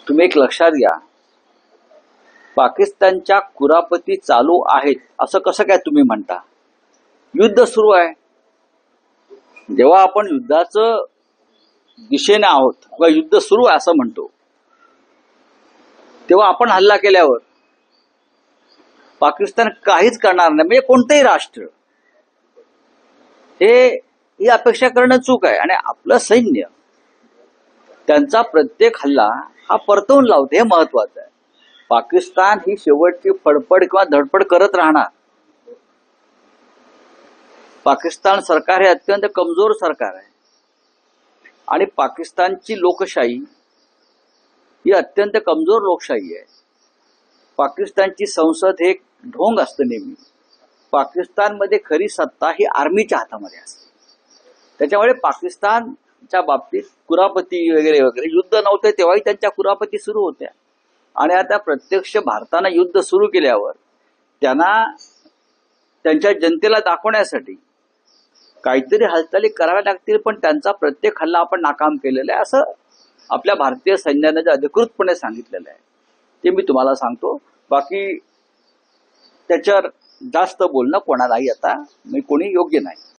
तुम्ही एक लक्षात घ्या, पाकिस्तानच्या कुरापती चालू आहेत असं कसं काय तुम्ही म्हणता? युद्ध सुरू आहे. जेव्हा आपण युद्धाचं दिशेने आहोत किंवा युद्ध सुरू आहे असं म्हणतो, तेव्हा आपण हल्ला केल्यावर पाकिस्तान काहीच करणार नाही, म्हणजे कोणतंही राष्ट्र ही अपेक्षा करणं चूक आहे. आणि आपलं सैन्य त्यांचा प्रत्येक हल्ला हा परतवून लावते, हे महत्वाचं आहे. पाकिस्तान ही शेवटची फडफड किंवा धडपड करत राहणार. पाकिस्तान सरकार हे अत्यंत कमजोर सरकार आहे आणि पाकिस्तानची लोकशाही ही अत्यंत कमजोर लोकशाही आहे. पाकिस्तानची संसद हे ढोंग असतं नेहमी. पाकिस्तानमध्ये खरी सत्ता ही आर्मीच्या हातामध्ये असते. त्याच्यामुळे पाकिस्तानच्या बाबतीत कुरापती वगैरे वगैरे युद्ध नव्हते तेव्हाही त्यांच्या कुरापती सुरू होत्या. आणि आता प्रत्यक्ष भारतानं युद्ध सुरू केल्यावर त्यांना त्यांच्या जनतेला दाखवण्यासाठी काहीतरी हालचाली कराव्या लागतील, पण त्यांचा प्रत्येक हल्ला आपण नाकाम केलेला आहे असं आपल्या भारतीय सैन्याने जे अधिकृतपणे सांगितलेलं आहे ते मी तुम्हाला सांगतो. बाकी त्याच्यावर जास्त बोलणं कोणालाही आता कोणी योग्य नाही.